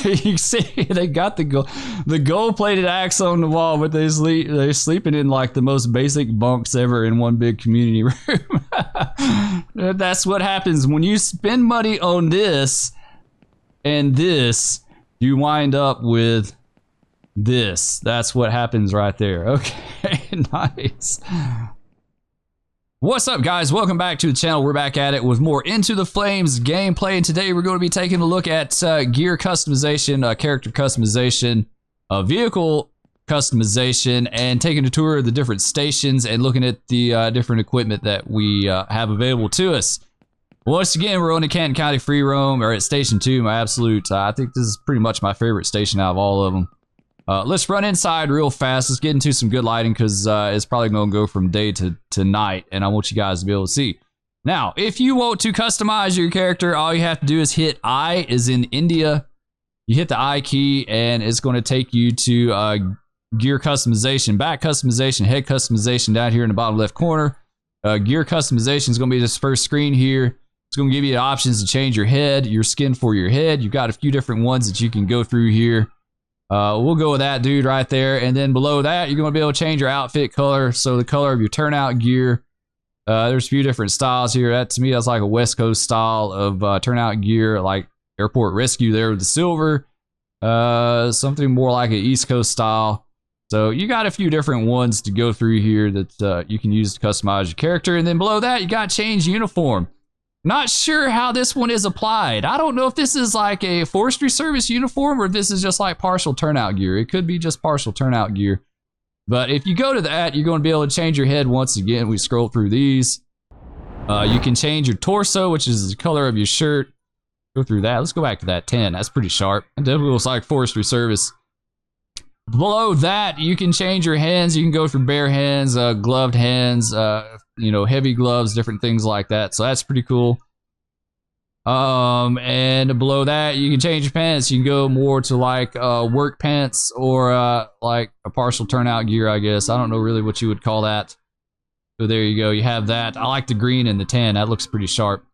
you can see they got the gold-plated axe on the wall, but they're sleeping in like the most basic bunks ever in one big community room. That's what happens when you spend money on this and this. You wind up with this. That's what happens right there. Okay, nice. What's up, guys? Welcome back to the channel. We're back at it with more Into the Flames gameplay, and today we're going to be taking a look at gear customization, character customization, vehicle customization, and taking a tour of the different stations and looking at the different equipment that we have available to us. Once again, we're on the Canton County Free Roam, or at Station 2, my absolute, I think this is pretty much my favorite station out of all of them. Let's run inside real fast. Let's get into some good lighting because it's probably going to go from day to night, and I want you guys to be able to see. Now, if you want to customize your character, all you have to do is hit I, as in India. You hit the I key, and it's going to take you to gear customization, back customization, head customization down here in the bottom left corner. Gear customization is going to be this first screen here. It's going to give you the options to change your head, your skin for your head. You've got a few different ones that you can go through here. We'll go with that dude right there, and then below that you're going to be able to change your outfit color, so the color of your turnout gear. There's a few different styles here. That to me, that's like a West Coast style of turnout gear, like Airport Rescue there with the silver. Something more like an East Coast style. So you got a few different ones to go through here that you can use to customize your character, and then below that you got change uniform. Not sure how this one is applied. I don't know if this is like a forestry service uniform or if this is just like partial turnout gear. It could be just partial turnout gear. But if you go to that, you're going to be able to change your head once again. We scroll through these. You can change your torso, which is the color of your shirt. Go through that. Let's go back to that 10. That's pretty sharp. It definitely looks like forestry service. Below that, you can change your hands. You can go for bare hands, gloved hands, you know, heavy gloves, different things like that. So that's pretty cool. And below that, you can change your pants. You can go more to like work pants or like a partial turnout gear, I guess. I don't know really what you would call that. So there you go. You have that. I like the green and the tan. That looks pretty sharp.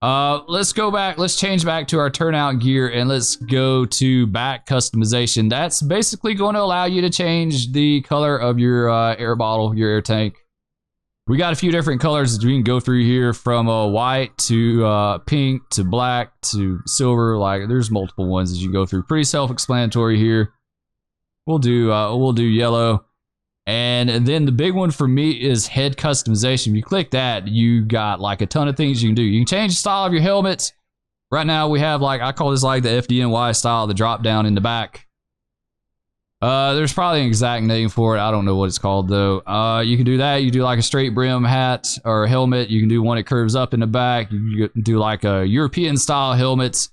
Let's go back. Let's change back to our turnout gear and let's go to back customization. That's basically going to allow you to change the color of your air bottle, your air tank. We got a few different colors that we can go through here, from white to pink to black to silver. Like there's multiple ones as you go through. Pretty self-explanatory here. We'll do yellow. And then the big one for me is head customization. If you click that, you got like a ton of things you can do. You can change the style of your helmets. Right now we have like, I call this like the FDNY style, the drop down in the back. There's probably an exact name for it. I don't know what it's called though. You can do that. You can do like a straight brim hat or helmet. You can do one that curves up in the back. You can do like a European style helmets.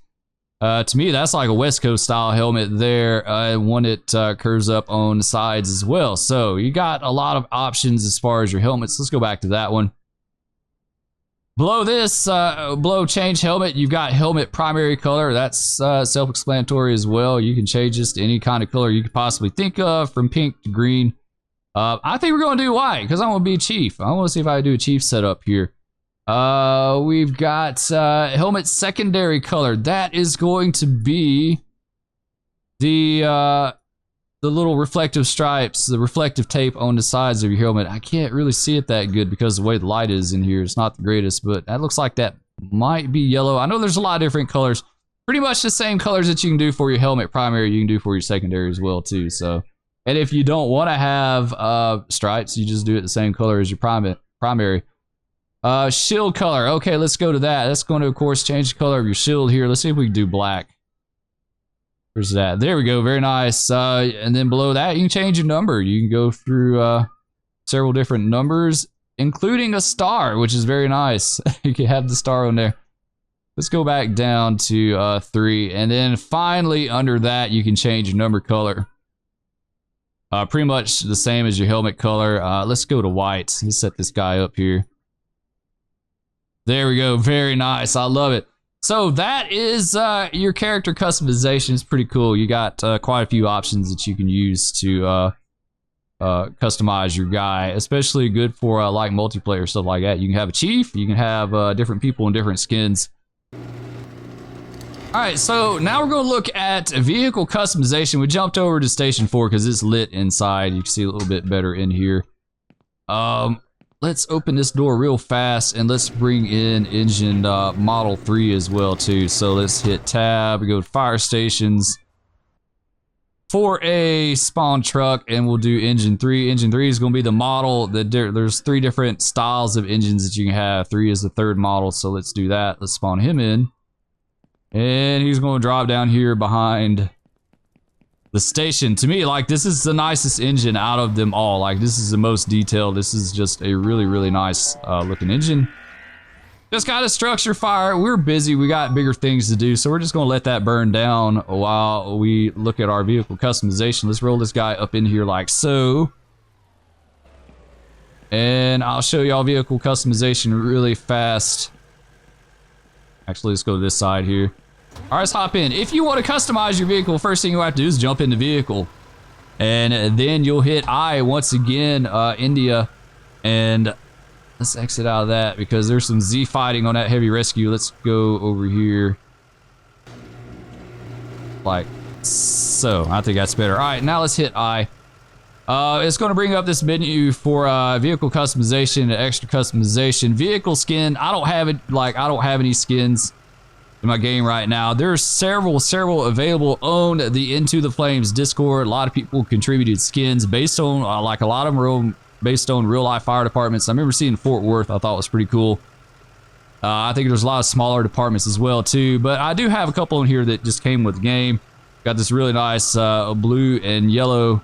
To me, that's like a West Coast style helmet there, one that curves up on the sides as well. So you got a lot of options as far as your helmets. Let's go back to that one. Below this, below change helmet, you've got helmet primary color. That's self-explanatory as well. You can change this to any kind of color you could possibly think of, from pink to green. I think we're going to do white because I want to be a chief. I want to see if I can do a chief setup here. We've got helmet secondary color. That is going to be the little reflective stripes, the reflective tape on the sides of your helmet. I can't really see it that good because the way the light is in here, it's not the greatest, but that looks like that might be yellow. I know there's a lot of different colors. Pretty much the same colors that you can do for your helmet primary, you can do for your secondary as well too. So, and if you don't want to have stripes, you just do it the same color as your primary. Shield color. Okay, let's go to that. That's going to, of course, change the color of your shield here. Let's see if we can do black. Where's that? There we go. Very nice. And then below that, you can change your number. You can go through several different numbers, including a star, which is very nice. You can have the star on there. Let's go back down to 3. And then finally, under that, you can change your number color. Pretty much the same as your helmet color. Let's go to white. Let's set this guy up here. There we go. Very nice. I love it. So that is your character customization. It's pretty cool. You got quite a few options that you can use to customize your guy, especially good for like multiplayer stuff like that. You can have a chief. You can have different people in different skins. All right, so now we're going to look at vehicle customization. We jumped over to Station 4 because it's lit inside. You can see a little bit better in here. Let's open this door real fast and let's bring in engine Model 3 as well too. So let's hit tab, we go to fire stations. For a spawn truck, and we'll do engine 3. Engine 3 is going to be the model. There's 3 different styles of engines that you can have. 3 is the 3rd model, so let's do that. Let's spawn him in. And he's going to drop down here behind the station. To me, like, this is the nicest engine out of them all. Like, this is the most detailed. This is just a really, really nice looking engine. Just got a structure fire. We're busy. We got bigger things to do, so we're just going to let that burn down while we look at our vehicle customization. Let's roll this guy up in here like so. And I'll show y'all vehicle customization really fast. Actually, let's go to this side here. All right, let's hop in. If you want to customize your vehicle, first thing you have to do is jump in the vehicle. And then you'll hit I once again, India, and let's exit out of that because there's some Z fighting on that heavy rescue. Let's go over here. Like so. I think that's better. All right, now let's hit I. It's going to bring up this menu for vehicle customization and extra customization. Vehicle skin. I don't have it. Like, I don't have any skins in my game right now. There's several available on the Into the Flames Discord. A lot of people contributed skins based on, like, a lot of them are based on real life fire departments. I remember seeing Fort Worth. I thought was pretty cool. I think there's a lot of smaller departments as well too, but I do have a couple in here that just came with the game. Got this really nice blue and yellow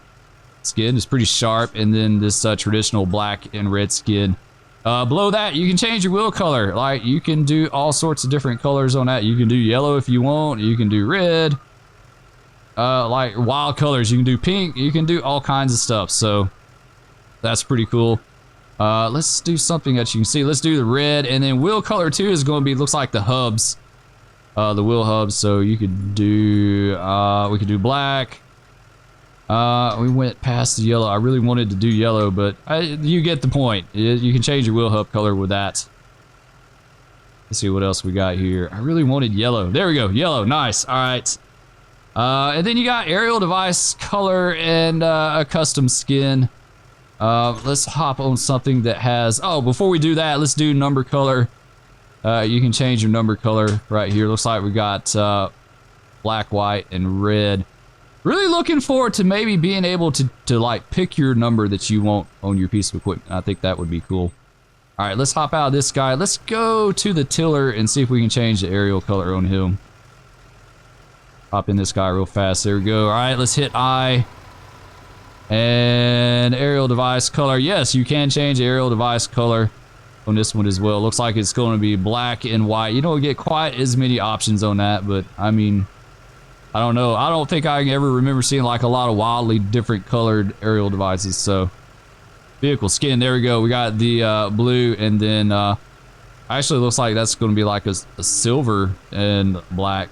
skin. It's pretty sharp, and then this traditional black and red skin. Below that, you can change your wheel color. Like, you can do all sorts of different colors on that. You can do yellow if you want. You can do red. Like wild colors. You can do pink. You can do all kinds of stuff. So that's pretty cool. Let's do something that you can see. Let's do the red, and then wheel color 2 is going to be, looks like the hubs, the wheel hubs. So you could do, we could do black. We went past the yellow. I really wanted to do yellow, but you get the point. You can change your wheel hub color with that. Let's see what else we got here. I really wanted yellow. There we go. Yellow. Nice. All right. And then you got aerial device color and a custom skin. Let's hop on something that has... Oh, before we do that, let's do number color. You can change your number color right here. Looks like we got black, white, and red. Really looking forward to maybe being able to like pick your number that you want on your piece of equipment. I think that would be cool. All right, let's hop out of this guy. Let's go to the tiller and see if we can change the aerial color on him. Hop in this guy real fast. There we go. All right, let's hit I. And aerial device color. Yes, you can change the aerial device color on this one as well. Looks like it's going to be black and white. You don't get quite as many options on that, but I mean... I don't know. I don't think I can ever remember seeing like a lot of wildly different colored aerial devices. So vehicle skin, there we go. We got the blue, and then actually looks like that's going to be like a silver and black.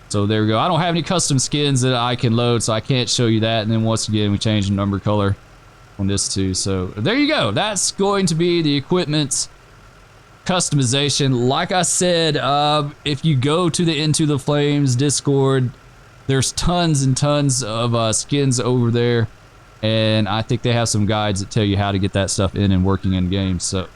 So there we go. I don't have any custom skins that I can load, so I can't show you that. And then once again, we change the number color on this too. So there you go. That's going to be the equipment customization. Like I said, if you go to the Into the Flames Discord, there's tons and tons of skins over there, and I think they have some guides that tell you how to get that stuff in and working in game. So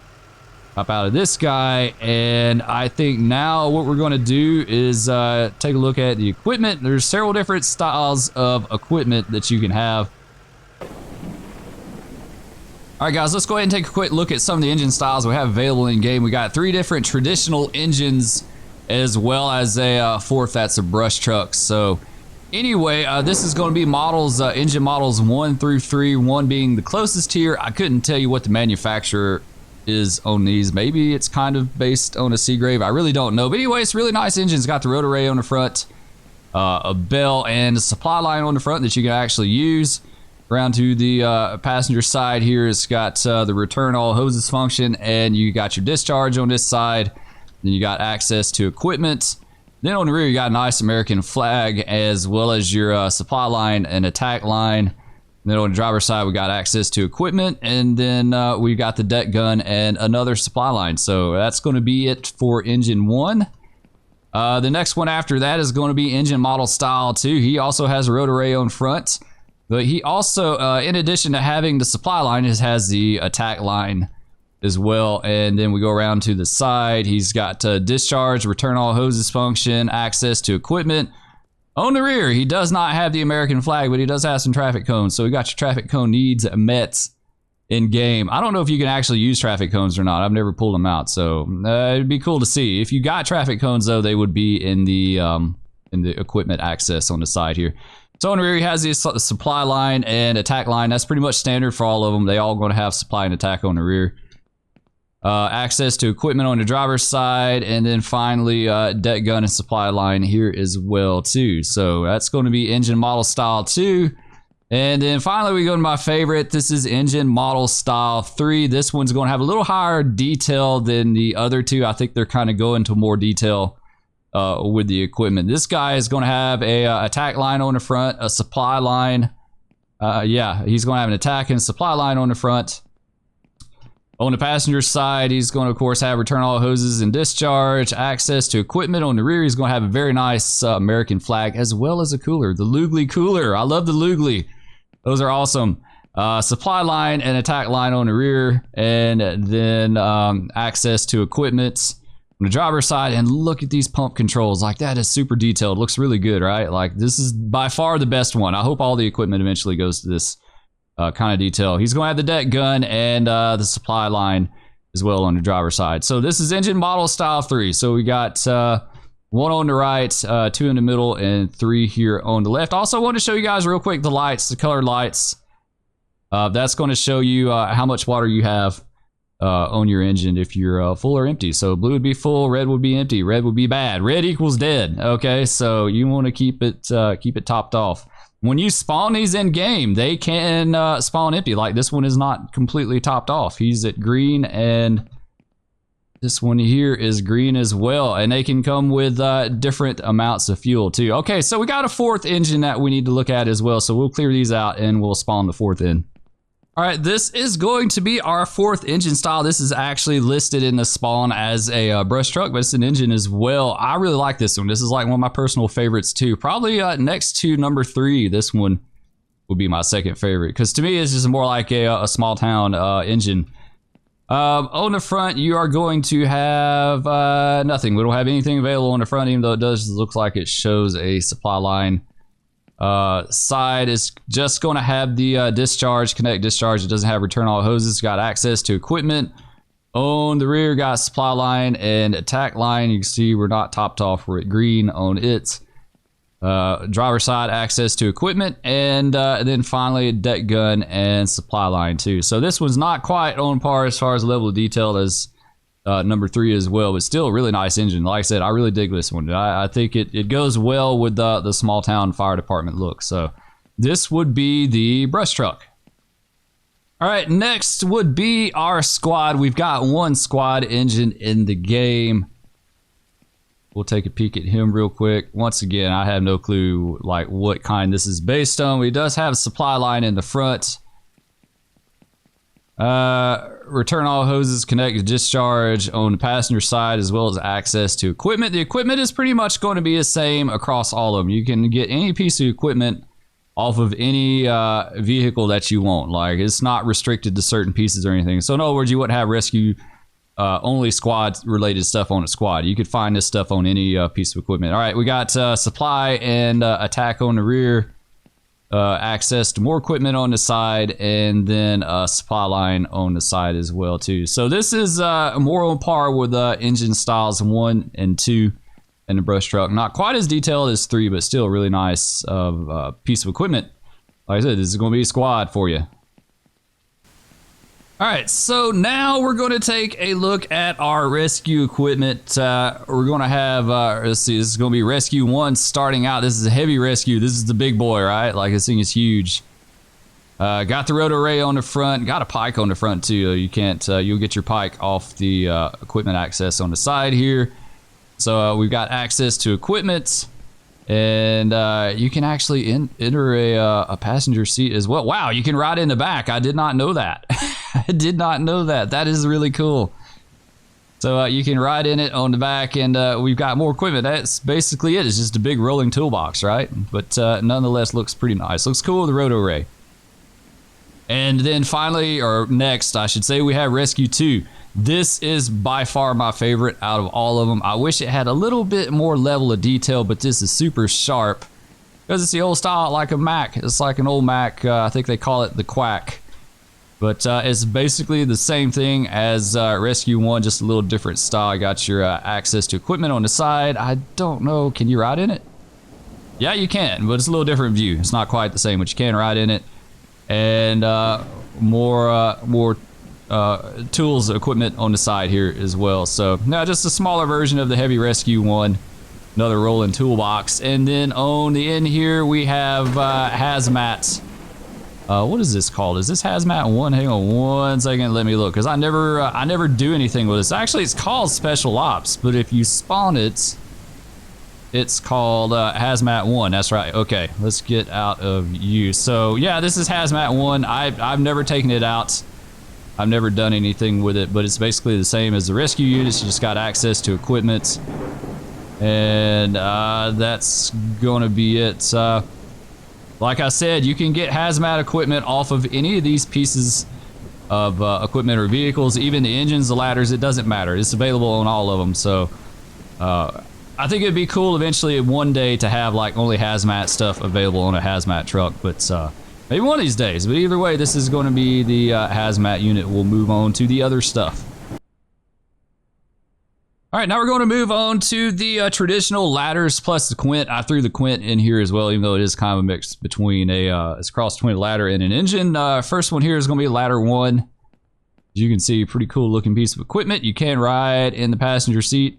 hop out of this guy, and I think now what we're going to do is take a look at the equipment. There's several different styles of equipment that you can have. All right, guys, let's go ahead and take a quick look at some of the engine styles we have available in game. We got 3 different traditional engines, as well as a 4th that's a brush truck. So anyway, this is going to be models, engine models 1 through 3, 1 being the closest here. I couldn't tell you what the manufacturer is on these. Maybe it's kind of based on a Seagrave. I really don't know. But anyway, it's really nice engines. Got the rotor array on the front, a bell, and a supply line on the front that you can actually use. Around to the passenger side here, it's got the return all hoses function, and you got your discharge on this side. Then you got access to equipment. Then on the rear, you got a nice American flag, as well as your supply line and attack line. And then on the driver's side, we got access to equipment, and then we got the deck gun and another supply line. So that's going to be it for engine 1. The next one after that is going to be engine model style 2. He also has a rotor array on front, but he also, in addition to having the supply line, has the attack line as well. And then we go around to the side. He's got discharge, return all hoses function, access to equipment. On the rear, he does not have the American flag, but he does have some traffic cones. So we got your traffic cone needs met in game. I don't know if you can actually use traffic cones or not. I've never pulled them out, so it'd be cool to see. If you got traffic cones, though, they would be in the equipment access on the side here. So on the rear, he has the supply line and attack line. That's pretty much standard for all of them. They all going to have supply and attack on the rear. Access to equipment on the driver's side, and then finally deck gun and supply line here as well too. So that's going to be engine model style 2. And then finally we go to my favorite. This is engine model style 3. This one's going to have a little higher detail than the other two. I think they're kind of going into more detail with the equipment. This guy is going to have a attack line on the front, a supply line. Yeah, he's going to have an attack and supply line on the front. On the passenger side, he's going to, of course, have return all hoses and discharge, access to equipment. On the rear, he's going to have a very nice American flag, as well as a cooler, the Lugli cooler. I love the Lugli. Those are awesome. Supply line and attack line on the rear, and then access to equipment on the driver's side. And look at these pump controls. Like, that is super detailed. Looks really good, right? Like, this is by far the best one. I hope all the equipment eventually goes to this kind of detail. He's going to have the deck gun and the supply line as well on the driver's side. So this is engine model style 3. So we got 1 on the right, 2 in the middle, and 3 here on the left. Also want to show you guys real quick the lights, the colored lights. That's going to show you how much water you have on your engine if you're full or empty. So blue would be full, red would be empty, red would be bad. Red equals dead. Okay, so you want to keep it topped off. When you spawn these in game, they can spawn empty. Like, this one is not completely topped off. He's at green, and this one here is green as well. And they can come with different amounts of fuel too. Okay, so we got a 4th engine that we need to look at as well. So we'll clear these out and we'll spawn the 4th in. All right, this is going to be our 4th engine style. This is actually listed in the spawn as a brush truck, but it's an engine as well. I really like this one. This is like one of my personal favorites too. Probably next to number 3, this one would be my 2nd favorite, because to me it's just more like a small town engine. On the front, you are going to have nothing. We don't have anything available on the front, even though it does look like it shows a supply line. Side is just going to have the discharge, connect discharge. It doesn't have return all hoses. It's got access to equipment. On the rear, got supply line and attack line. You can see we're not topped off. We're at green on it. Driver side, access to equipment, and then finally deck gun and supply line too. So this one's not quite on par as far as level of detail as number 3 as well, but still a really nice engine. Like I said, I really dig this one. I think it goes well with the small town fire department look. So this would be the brush truck. All right, next would be our squad. We've got 1 squad engine in the game. We'll take a peek at him real quick. Once again, I have no clue like what kind this is based on. He does have a supply line in the front. Return all hoses, connect to discharge on the passenger side, as well as access to equipment. The equipment is pretty much going to be the same across all of them. You can get any piece of equipment off of any vehicle that you want. Like, it's not restricted to certain pieces or anything. So in other words, you wouldn't have rescue only squad related stuff on a squad. You could find this stuff on any piece of equipment. All right, we got supply and attack on the rear. Access to more equipment on the side, and then a supply line on the side as well too. So this is more on par with engine styles 1 and 2 in the brush truck. Not quite as detailed as 3, but still a really nice piece of equipment. Like I said, this is going to be a squad for you. All right, so now we're going to take a look at our rescue equipment. We're going to have, let's see, this is going to be Rescue 1 starting out. This is a heavy rescue. This is the big boy, right? Like, this thing is huge. Got the rotor array on the front. Got a pike on the front, too. You can't, you'll get your pike off the equipment access on the side here. So we've got access to equipment. And you can actually enter a passenger seat as well. Wow, you can ride in the back. I did not know that. I did not know that. That is really cool. So you can ride in it on the back, and we've got more equipment. That's basically it. It's just a big rolling toolbox, right? But nonetheless, looks pretty nice. Looks cool with the roto ray. And then finally, or next, I should say, we have Rescue 2. This is by far my favorite out of all of them. I wish it had a little bit more level of detail, but this is super sharp because it's the old style, like a Mac. It's like an old Mac. I think they call it the Quack. But it's basically the same thing as Rescue 1, just a little different style. You got your access to equipment on the side. I don't know, can you ride in it? Yeah, you can, but it's a little different view. It's not quite the same, but you can ride in it. And more tools, equipment on the side here as well. So now just a smaller version of the Heavy Rescue 1. Another rolling toolbox. And then on the end here we have hazmat. What is this called? Is this hazmat 1? Hang on one second, let me look, because I never do anything with this. Actually, it's called special ops, but if you spawn it, it's called hazmat 1. That's right. Okay, let's get out of use. So yeah, this is hazmat 1. I've never taken it out. I've never done anything with it, but it's basically the same as the rescue units. You just got access to equipment, and that's gonna be it. Like I said, you can get hazmat equipment off of any of these pieces of equipment or vehicles, even the engines, the ladders, it doesn't matter. It's available on all of them. So I think it'd be cool eventually one day to have like only hazmat stuff available on a hazmat truck, but maybe one of these days. But either way, this is going to be the hazmat unit. We'll move on to the other stuff. All right, now we're going to move on to the traditional ladders plus the Quint. I threw the Quint in here as well, even though it is kind of a mix between it's a cross between a ladder and an engine. First one here is going to be ladder 1. As you can see, pretty cool looking piece of equipment. You can ride in the passenger seat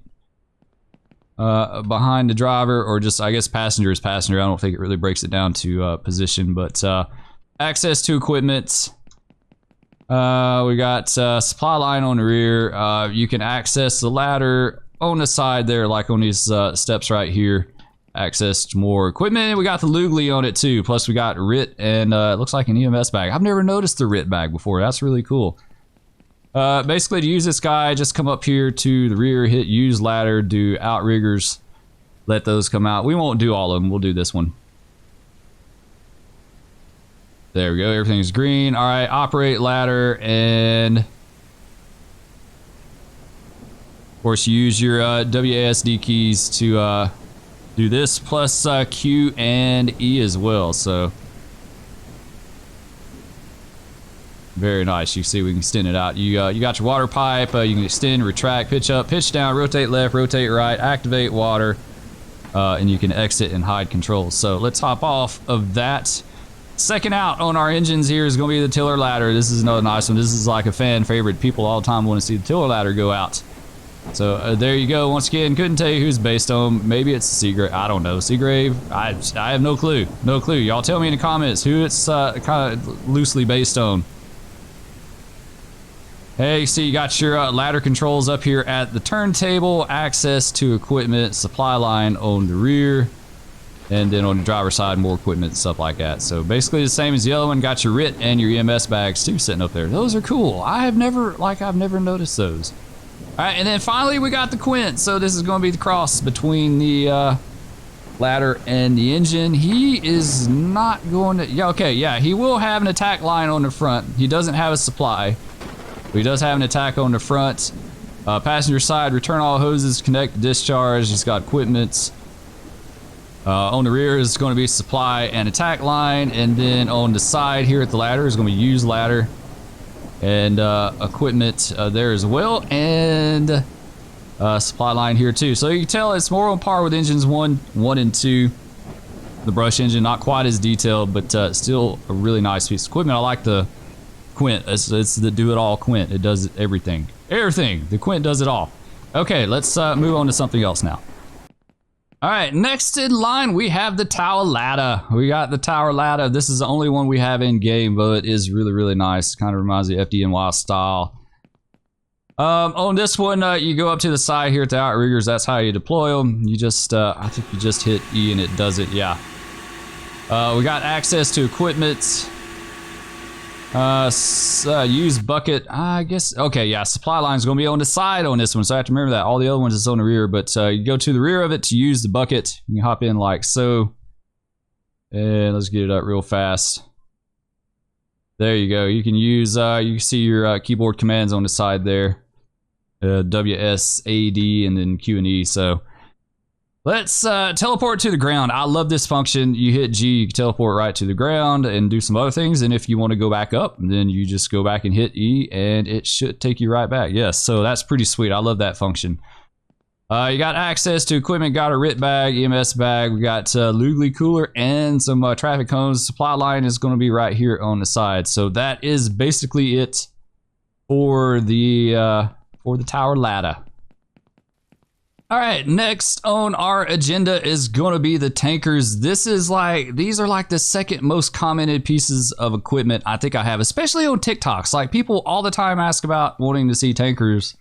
behind the driver, or just, I guess, passenger is passenger. I don't think it really breaks it down to position, but access to equipment. We got supply line on the rear. You can access the ladder on the side there, like on these steps right here. Access to more equipment. We got the Lugly on it too. Plus we got RIT, and it looks like an EMS bag. I've never noticed the RIT bag before. That's really cool. Basically, to use this guy, just come up here to the rear, hit use ladder, do outriggers, let those come out. We won't do all of them. We'll do this one. There we go, everything's green. All right, operate ladder, and of course you use your WASD keys to do this, plus Q and E as well, so very nice. You see we can extend it out. You got your water pipe, you can extend, retract, pitch up, pitch down, rotate left, rotate right, activate water, and you can exit and hide controls. So let's hop off of that. Second out on our engines here is going to be the tiller ladder. This is another nice one. This is like a fan favorite. People all the time want to see the tiller ladder go out. So there you go. Once again, couldn't tell you who's based on. Maybe it's Seagrave. I don't know. Seagrave. I have no clue. No clue. Y'all tell me in the comments who it's kind of loosely based on. Hey, see, you got your ladder controls up here at the turntable. Access to equipment. Supply line on the rear. And then on the driver's side, more equipment and stuff like that. So basically the same as the other one. Got your RIT and your EMS bags too sitting up there. Those are cool. I've never noticed those. All right, and then finally we got the Quint. So this is going to be the cross between the ladder and the engine. He is not going to, yeah, okay, yeah, he will have an attack line on the front. He doesn't have a supply, but he does have an attack on the front. Passenger side, return all hoses, connect, discharge. He's got equipment. On the rear is going to be supply and attack line, and then on the side here at the ladder is going to be use ladder and equipment there as well, and supply line here too. So you can tell it's more on par with engines 1 and 2. The brush engine, not quite as detailed, but still a really nice piece of equipment. I like the Quint. It's the do-it-all Quint. It does everything. Everything. The Quint does it all. Okay, let's move on to something else now. All right, next in line, we have the Tower Ladder. We got the Tower Ladder. This is the only one we have in game, but it is really, really nice. Kind of reminds me of FDNY style. On this one, you go up to the side here at the outriggers. That's how you deploy them. You just, I think you just hit E and it does it, yeah. We got access to equipment. Use bucket. I guess. Okay, yeah. Supply line is going to be on the side on this one, so I have to remember that. All the other ones is on the rear, but you go to the rear of it to use the bucket. You hop in like so, and let's get it up real fast. There you go. You can use. You can see your keyboard commands on the side there. W, S, A, D, and then Q and E. So. Let's teleport to the ground. I love this function. You hit G, you can teleport right to the ground and do some other things. And if you want to go back up, then you just go back and hit E and it should take you right back. Yes, so that's pretty sweet. I love that function. You got access to equipment, got a RIT bag, EMS bag. We got Lugly cooler and some traffic cones. Supply line is going to be right here on the side. So that is basically it for the tower ladder. All right, next on our agenda is going to be the tankers. These are like the second most commented pieces of equipment I think I have, especially on TikToks. Like people all the time ask about wanting to see tankers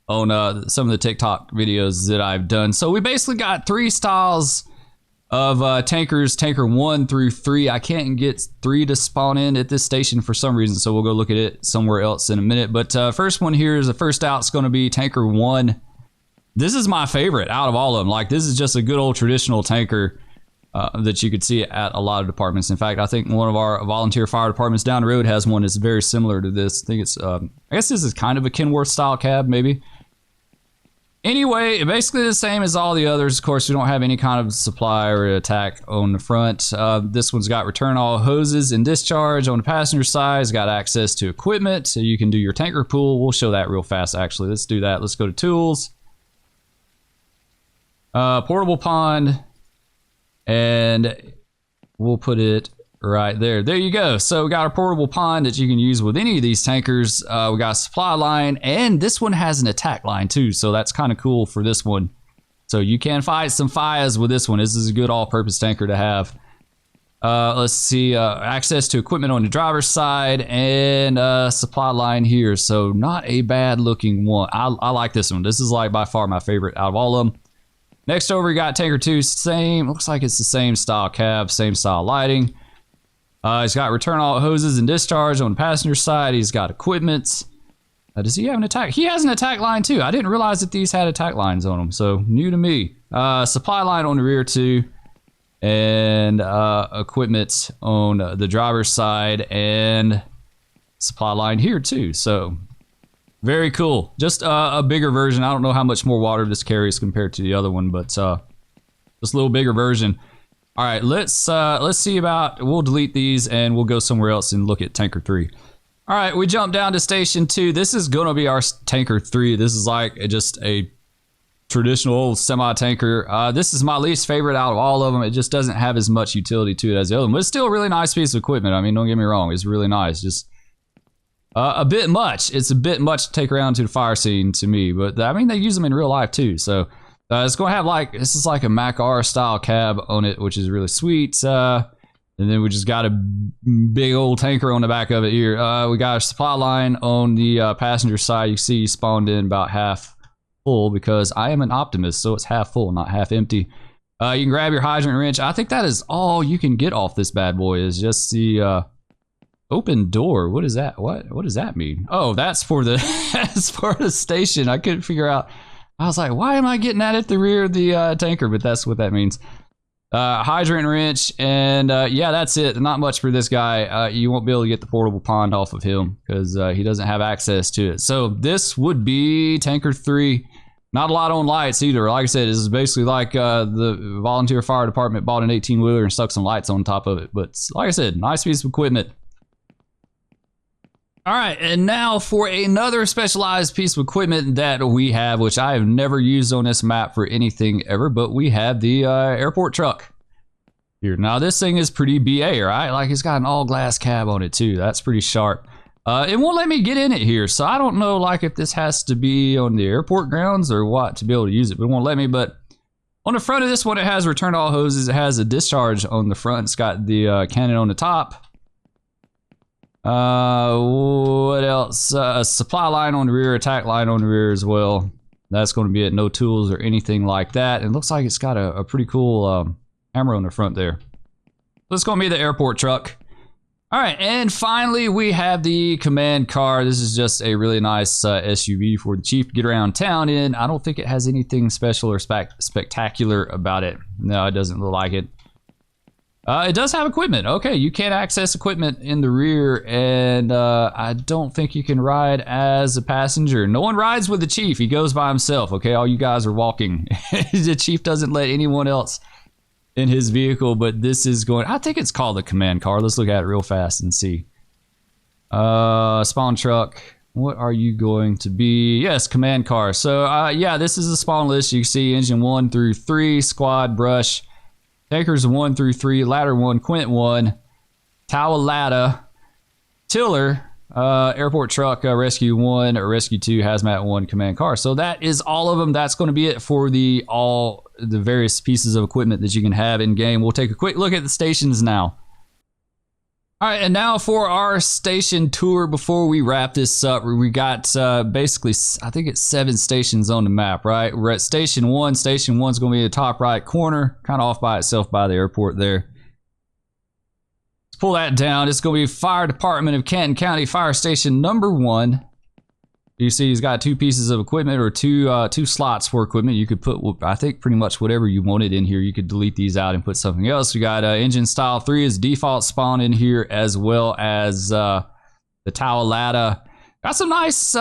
on some of the TikTok videos that I've done. So we basically got 3 styles of tankers, tanker 1 through 3. I can't get 3 to spawn in at this station for some reason, so we'll go look at it somewhere else in a minute. But first one here is the first out. It's going to be tanker 1. This is my favorite out of all of them. Like, this is just a good old traditional tanker that you could see at a lot of departments. In fact, I think one of our volunteer fire departments down the road has one that's very similar to this. I think it's, I guess this is kind of a Kenworth style cab, maybe. Anyway, basically the same as all the others. Of course, we don't have any kind of supply or attack on the front. This one's got return all hoses and discharge. On the passenger side, it's got access to equipment, so you can do your tanker pool. We'll show that real fast, actually. Let's do that. Let's go to tools. Portable pond, and we'll put it right there. There you go. So we got a portable pond that you can use with any of these tankers. We got a supply line, and this one has an attack line too, so that's kind of cool for this one. So you can fight some fires with this one. This is a good all-purpose tanker to have. Let's see, access to equipment on the driver's side and supply line here. So not a bad looking one. I like this one. This is like by far my favorite out of all of them. Next over, we got tanker 2, same, looks like it's the same style cab, same style lighting. He's got return all hoses and discharge on the passenger side. He's got equipment. Does he have an attack? He has an attack line too. I didn't realize that these had attack lines on them, so new to me. Supply line on the rear too, and equipment on the driver's side, and supply line here too, so. Very cool. Just a bigger version. I don't know how much more water this carries compared to the other one, but just a little bigger version. All right, let's see about. We'll delete these and we'll go somewhere else and look at tanker 3. All right, we jump down to station 2. This is gonna be our tanker 3. This is like just a traditional old semi-tanker. This is my least favorite out of all of them. It just doesn't have as much utility to it as the other one, but it's still a really nice piece of equipment. I mean, don't get me wrong, it's really nice. Just a bit much. It's a bit much to take around to the fire scene to me, but I mean, they use them in real life too. So it's going to have like, this is like a Mac R style cab on it, which is really sweet. And then we just got a big old tanker on the back of it here. We got a supply line on the passenger side. You see spawned in about half full because I am an optimist, so it's half full, not half empty. You can grab your hydrant wrench. I think that is all you can get off this bad boy is just the open door. What is that? What does that mean? Oh, that's for the that's for the station. I couldn't figure out. I was like, why am I getting that at the rear of the tanker? But that's what that means. Hydrant wrench, and yeah, that's it. Not much for this guy. You won't be able to get the portable pond off of him because he doesn't have access to it. So this would be tanker 3. Not a lot on lights either. Like I said, this is basically like the volunteer fire department bought an 18-wheeler and stuck some lights on top of it. But like I said, nice piece of equipment. All right, and now for another specialized piece of equipment that we have, which I have never used on this map for anything ever, but we have the airport truck here. Now this thing is pretty BA, right? Like it's got an all glass cab on it too. That's pretty sharp. It won't let me get in it here, so I don't know like if this has to be on the airport grounds or what to be able to use it, but it won't let me. But on the front of this one, it has return all hoses. It has a discharge on the front. It's got the cannon on the top. What else? A supply line on the rear, attack line on the rear as well. That's going to be it. No tools or anything like that. It looks like it's got a pretty cool hammer on the front there. So it's going to be the airport truck. All right, and finally we have the command car. This is just a really nice SUV for the chief to get around town in. I don't think it has anything special or spectacular about it. No, it doesn't look like it. It does have equipment. Okay, you can access equipment in the rear, and I don't think you can ride as a passenger. No one rides with the chief. He goes by himself, okay? All you guys are walking. The chief doesn't let anyone else in his vehicle, but this is going, I think it's called the command car. Let's look at it real fast and see. Spawn truck. What are you going to be? Yes, command car. So yeah, this is the spawn list. You can see engine 1 through 3, squad, brush, tankers 1 through 3, ladder 1, quint 1, tower ladder, tiller, airport truck, rescue 1, rescue 2, hazmat 1, command car. So that is all of them. That's going to be it for the various pieces of equipment that you can have in game. We'll take a quick look at the stations now. All right, and now for our station tour before we wrap this up. We got basically, I think it's 7 stations on the map, right? We're at Station 1. Station 1's going to be the top right corner, kind of off by itself by the airport there. Let's pull that down. It's going to be Fire Department of Canton County Fire Station number 1. You see he's got 2 pieces of equipment, or two slots for equipment. You could put, I think, pretty much whatever you wanted in here. You could delete these out and put something else. We got engine style 3 is default spawn in here, as well as the tower ladder. Got some nice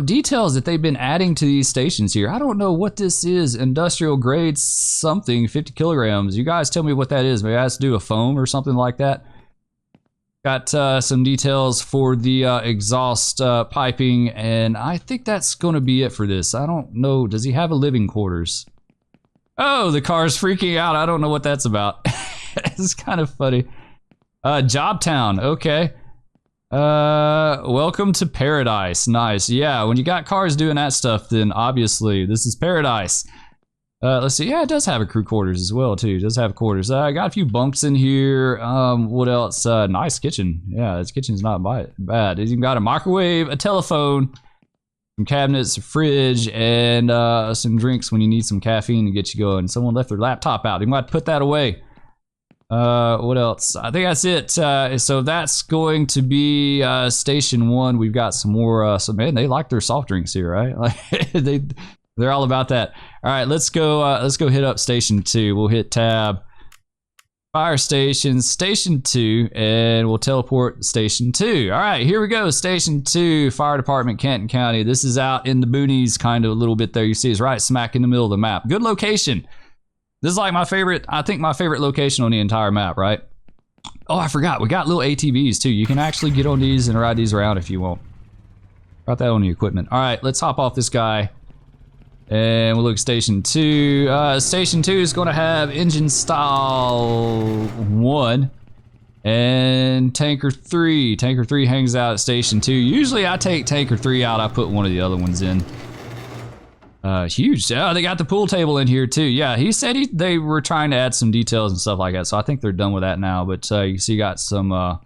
details that they've been adding to these stations here. I don't know what this is. Industrial grade something, 50 kilograms. You guys tell me what that is. Maybe it has to do with foam or something like that. Got some details for the exhaust piping, and I think that's going to be it for this. I don't know. Does he have a living quarters? Oh, the car's freaking out. I don't know what that's about. It's kind of funny. Jobtown. Okay. Welcome to paradise. Nice. Yeah, when you got cars doing that stuff, then obviously this is paradise. Let's see. Yeah, it does have a crew quarters as well, too. It does have quarters. I got a few bunks in here. What else? Nice kitchen. Yeah, this kitchen's not bad. It's even got a microwave, a telephone, some cabinets, a fridge, and some drinks when you need some caffeine to get you going. Someone left their laptop out. You might put that away. What else? I think that's it. So that's going to be Station 1. We've got some more. So man, they like their soft drinks here, right? Like they're all about that. All right, let's go hit up Station 2. We'll hit tab, fire station, Station 2, and we'll teleport to Station 2. All right, here we go. Station 2, Fire Department, Canton County. This is out in the boonies, kind of a little bit there. You see it's right smack in the middle of the map. Good location. This is like my favorite, I think my favorite location on the entire map, right? Oh, I forgot. We got little ATVs too. You can actually get on these and ride these around if you want. Got that on the equipment. All right, let's hop off this guy. And we'll look at Station 2. Station 2 is going to have engine style 1 and tanker 3. Tanker 3 hangs out at Station 2. Usually I take tanker 3 out. I put one of the other ones in. Huge. Oh, they got the pool table in here too. Yeah, he said they were trying to add some details and stuff like that. So I think they're done with that now. But you see, got some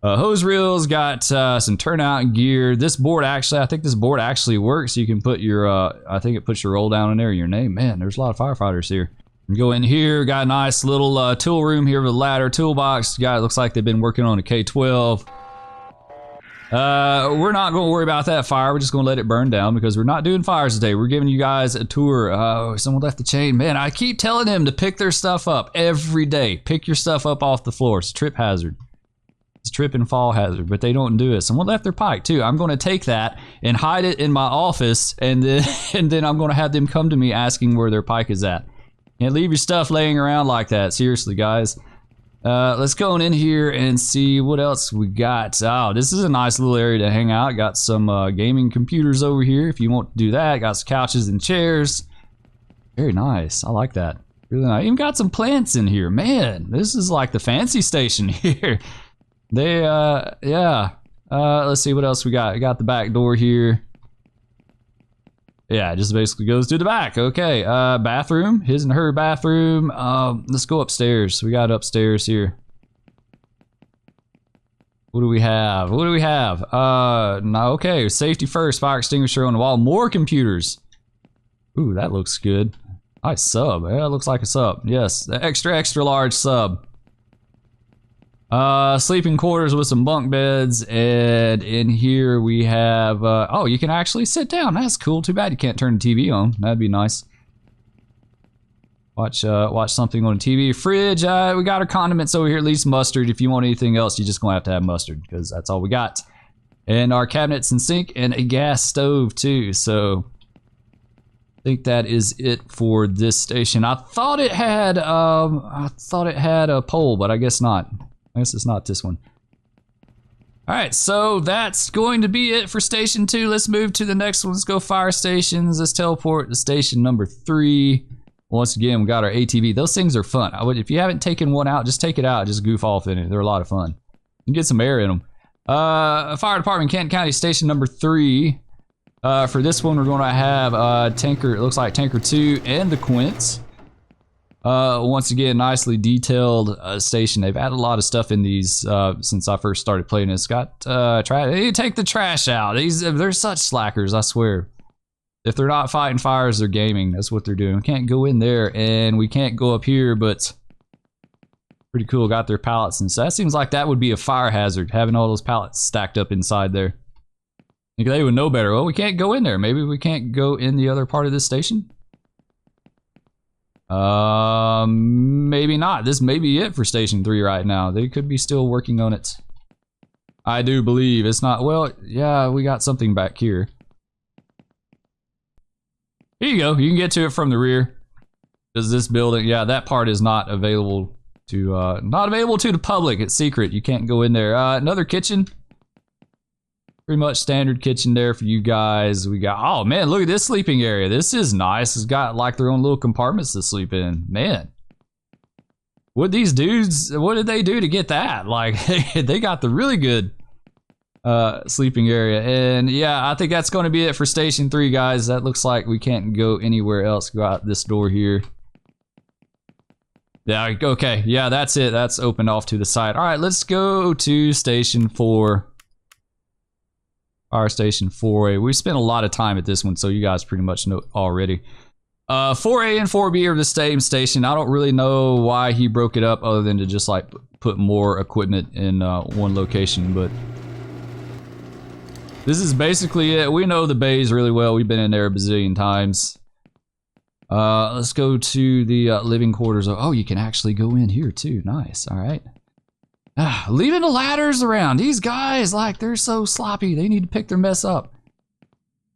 hose reels, got some turnout gear. This board actually, I think this board actually works. You can put your, I think it puts your roll down in there, your name. Man, there's a lot of firefighters here. Go in here, got a nice little tool room here with a ladder, toolbox. Guy, it looks like they've been working on a K-12. We're not going to worry about that fire. We're just going to let it burn down because we're not doing fires today. We're giving you guys a tour. Someone left the chain. Man, I keep telling them to pick their stuff up every day. Pick your stuff up off the floor. It's a trip hazard. It's a trip and fall hazard, but they don't do it. Someone left their pike too. I'm going to take that and hide it in my office, and then I'm going to have them come to me asking where their pike is at. Can't leave your stuff laying around like that. Seriously, guys. Let's go in here and see what else we got. Oh, this is a nice little area to hang out. Got some gaming computers over here if you want to do that. Got some couches and chairs. Very nice. I like that. Really nice. Even got some plants in here. Man, this is like the fancy station here. They, yeah. Let's see what else we got. We got the back door here. Yeah, it just basically goes to the back. Okay, bathroom, his and her bathroom. Let's go upstairs. We got upstairs here. What do we have? What do we have? No, okay, safety first, fire extinguisher on the wall. More computers. Ooh, that looks good. Nice sub. Yeah, it looks like a sub. Yes, the extra large sub. Sleeping quarters with some bunk beds, and in here we have, oh, you can actually sit down. That's cool. Too bad you can't turn the TV on. That'd be nice. Watch something on TV. Fridge, we got our condiments over here, at least mustard. If you want anything else, you're just gonna have to have mustard, because that's all we got. And our cabinets and sink, and a gas stove too, so I think that is it for this station. I thought it had a pole, but I guess not. I guess it's not this one. Alright, so that's going to be it for station 2. Let's move to the next one. Let's go fire stations. Let's teleport to station number 3. Once again, we got our ATV. Those things are fun. If you haven't taken one out, just take it out. Just goof off in it. They're a lot of fun. You can get some air in them. Fire department, Canton County, station number 3. For this one, we're going to have tanker. It looks like tanker 2 and the Quints. Once again, nicely detailed station. They've added a lot of stuff in these since I first started playing. It's got they take the trash out. They're such slackers, I swear. If they're not fighting fires, they're gaming. That's what they're doing. We can't go in there, and we can't go up here, but pretty cool. Got their pallets, and so that seems like that would be a fire hazard, having all those pallets stacked up inside there. I think they would know better. Well, we can't go in there. Maybe we can't go in the other part of this station? Maybe not. This may be it for station 3 right now. They could be still working on it. I do believe it's not. Well, yeah, we got something back here. Here you go. You can get to it from the rear. Does this building? Yeah, that part is not available to the public. It's secret. You can't go in there. Another kitchen. Pretty much standard kitchen there for you guys. We got, oh man, look at this sleeping area. This is nice. It's got like their own little compartments to sleep in. Man. What these dudes, what did they do to get that? Like, they got the really good sleeping area. And yeah, I think that's going to be it for station 3, guys. That looks like we can't go anywhere else. Go out this door here. Yeah, okay. Yeah, that's it. That's opened off to the side. All right, let's go to station 4. Fire station 4A. We spent a lot of time at this one, so you guys pretty much know already. 4A and 4B are the same station. I don't really know why he broke it up other than to just like put more equipment in one location, but this is basically it. We know the bays really well. We've been in there a bazillion times. Let's go to the living quarters. Oh, you can actually go in here too. Nice. All right. Leaving the ladders around. These guys, like, they're so sloppy. They need to pick their mess up.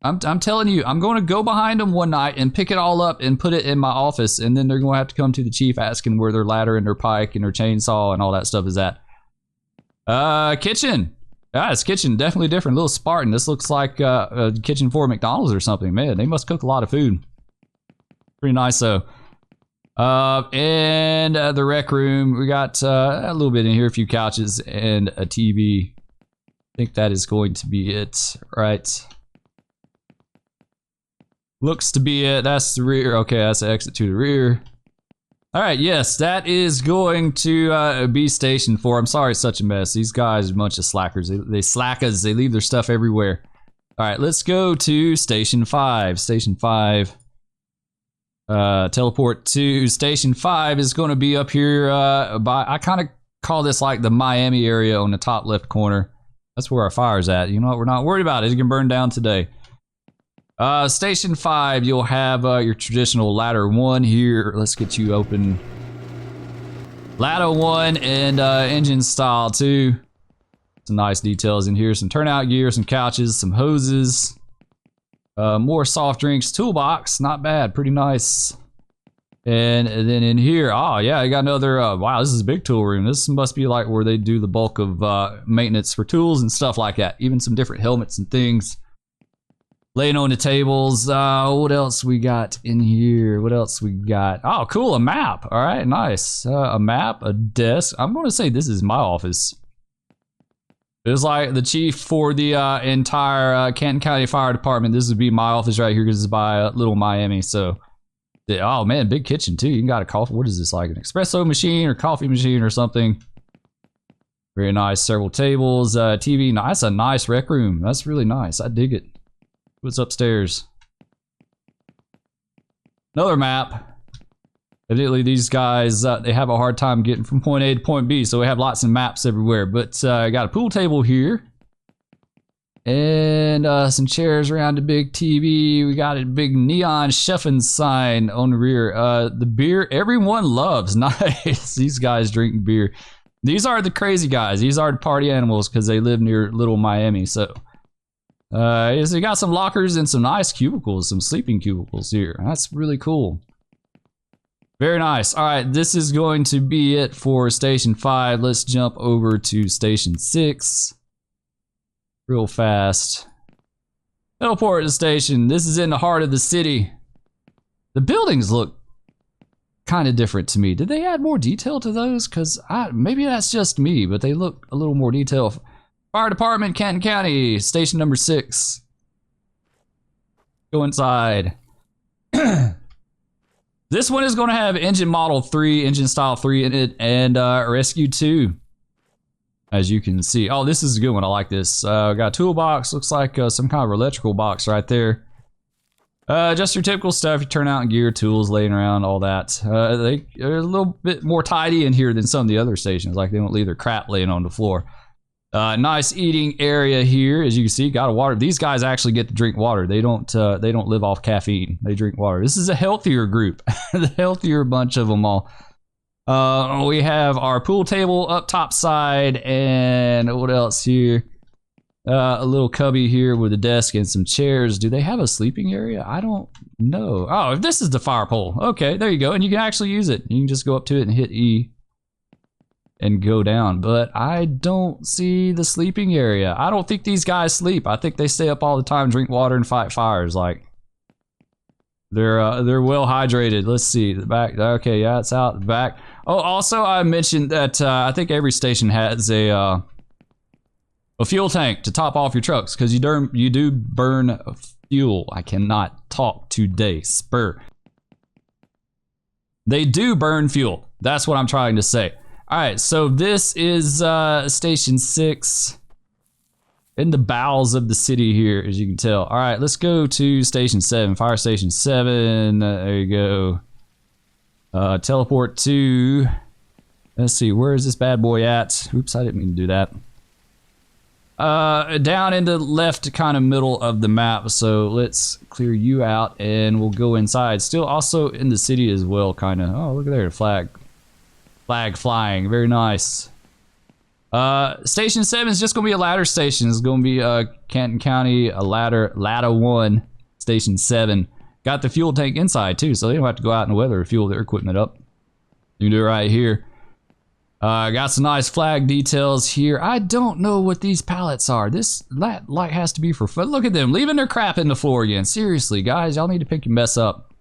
I'm telling you, I'm going to go behind them one night and pick it all up and put it in my office, and then they're going to have to come to the chief asking where their ladder and their pike and their chainsaw and all that stuff is at. Kitchen. Yeah, this kitchen definitely different. A little Spartan. This looks like a kitchen for McDonald's or something. Man, they must cook a lot of food. Pretty nice though. And the rec room, we got a little bit in here, a few couches and a TV. I think that is going to be it, right? Looks to be it. That's the rear. Okay, that's the exit to the rear. All right, yes, that is going to be station 4. I'm sorry it's such a mess. These guys are a bunch of slackers. They slackers. They leave their stuff everywhere. All right, let's go to station 5. Station 5. Teleport to station 5 is going to be up here by, I kind of call this like the Miami area on the top left corner. That's where our fire's at. You know what? We're not worried about it. It can burn down today. Station 5, you'll have your traditional ladder 1 here. Let's get you open. Ladder 1 and engine style 2. Some nice details in here. Some turnout gear, some couches, some hoses. More soft drinks, toolbox, not bad, pretty nice. And then in here, oh yeah, you got another, wow, this is a big tool room. This must be like where they do the bulk of maintenance for tools and stuff like that. Even some different helmets and things. Laying on the tables, what else we got in here? What else we got? Oh, cool, a map, all right, nice. A map, a desk. I'm gonna say this is my office. It's like the chief for the entire Canton County Fire Department. This would be my office right here because it's by Little Miami. So, oh man, big kitchen too. You got a coffee. What is this, like an espresso machine or coffee machine or something? Very nice. Several tables, TV. No, that's a nice rec room. That's really nice. I dig it. What's upstairs? Another map. Evidently, these guys, they have a hard time getting from point A to point B, so we have lots of maps everywhere. But I got a pool table here. And some chairs around the big TV. We got a big neon chefing sign on the rear. The beer everyone loves. Nice. These guys drink beer. These are the crazy guys. These are the party animals because they live near Little Miami. So you got some lockers and some nice cubicles, some sleeping cubicles here. That's really cool. Very nice. All right, this is going to be it for Station 5. Let's jump over to Station 6. Real fast. Teleport to the station. This is in the heart of the city. The buildings look kind of different to me. Did they add more detail to those? Because maybe that's just me, but they look a little more detailed. Fire Department, Canton County, station number 6. Go inside. This one is going to have engine model 3, engine style 3 in it, and rescue 2. As you can see. Oh, this is a good one. I like this. Got a toolbox. Looks like some kind of electrical box right there. Just your typical stuff. You turn out in gear, tools laying around, all that. They're a little bit more tidy in here than some of the other stations. Like they don't leave their crap laying on the floor. Nice eating area here. As you can see, got a water. These guys actually get to drink water. They don't live off caffeine. They drink water. This is a healthier group. The healthier bunch of them all. We have our pool table up top side, and what else here? A little cubby here with a desk and some chairs. Do they have a sleeping area? I don't know. Oh, if this is the fire pole. Okay, there you go. And you can actually use it. You can just go up to it and hit E and go down. But I don't see the sleeping area. I don't think these guys sleep. I think they stay up all the time, drink water, and fight fires. Like, they're well hydrated. Let's see the back. Okay, yeah, it's out the back. Oh, also I mentioned that I think every station has a fuel tank to top off your trucks because you do burn fuel. I cannot talk today. Spur. They do burn fuel. That's what I'm trying to say. All right, so this is Station 6. In the bowels of the city here, as you can tell. All right, let's go to Station 7, Fire Station 7. There you go. Teleport to, let's see, where is this bad boy at? Oops, I didn't mean to do that. Down in the left kind of middle of the map. So let's clear you out and we'll go inside. Still also in the city as well, kind of. Oh, look at there, the flag. Flag flying, very nice. Station 7 is just going to be a ladder station. It's going to be Canton County, a ladder 1, Station 7. Got the fuel tank inside too, so they don't have to go out in the weather to fuel their equipment up. You can do it right here. Got some nice flag details here. I don't know what these pallets are. This light has to be for fun. Look at them, leaving their crap in the floor again. Seriously, guys, y'all need to pick your mess up.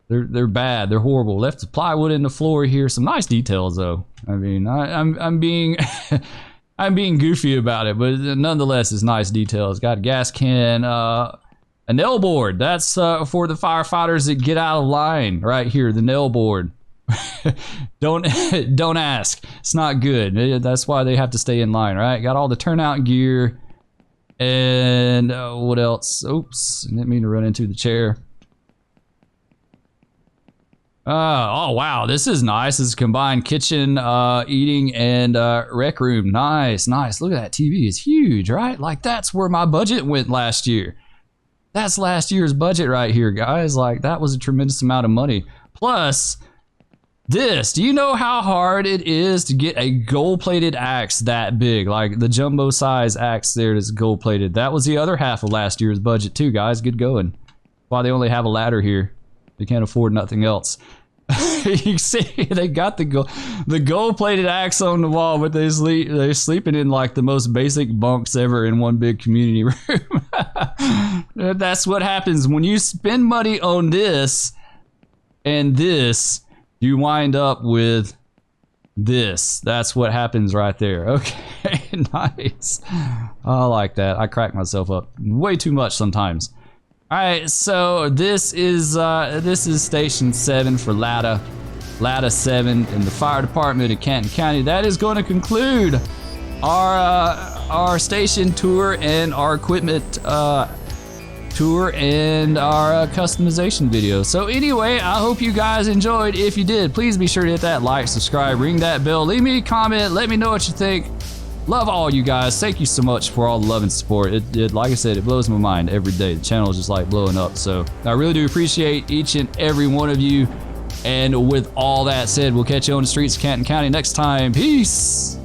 They're bad. They're horrible. Left the plywood in the floor here. Some nice details though. I mean, I'm being I'm being goofy about it, but nonetheless, it's nice details. Got a gas can, a nail board. That's for the firefighters that get out of line. Right here, the nail board. don't ask. It's not good. That's why they have to stay in line, right? Got all the turnout gear, and what else? Oops, I didn't mean to run into the chair. Oh wow, this is nice. This is combined kitchen, eating, and rec room. Nice, nice. Look at that TV. It's huge, right? Like that's where my budget went last year. That's last year's budget right here, guys. Like that was a tremendous amount of money. Plus, this. Do you know how hard it is to get a gold-plated axe that big? Like the jumbo size axe there is gold-plated. That was the other half of last year's budget too, guys. Good going. Why they only have a ladder here. They can't afford nothing else. You can see they got the gold-plated axe on the wall, but they're sleeping in like the most basic bunks ever in one big community room. That's what happens when you spend money on this and this. You wind up with this. That's what happens right there. Okay, nice. I like that. I crack myself up way too much sometimes. All right, so this is Station 7 for Ladder 7 in the fire department of Canton County. That is going to conclude our station tour and our equipment tour and our customization video. So anyway, I hope you guys enjoyed. If you did, please be sure to hit that like, subscribe, ring that bell, leave me a comment, let me know what you think. Love all you guys. Thank you so much for all the love and support. Like I said, it blows my mind every day. The channel is just like blowing up. So I really do appreciate each and every one of you. And with all that said, we'll catch you on the streets of Canton County next time. Peace.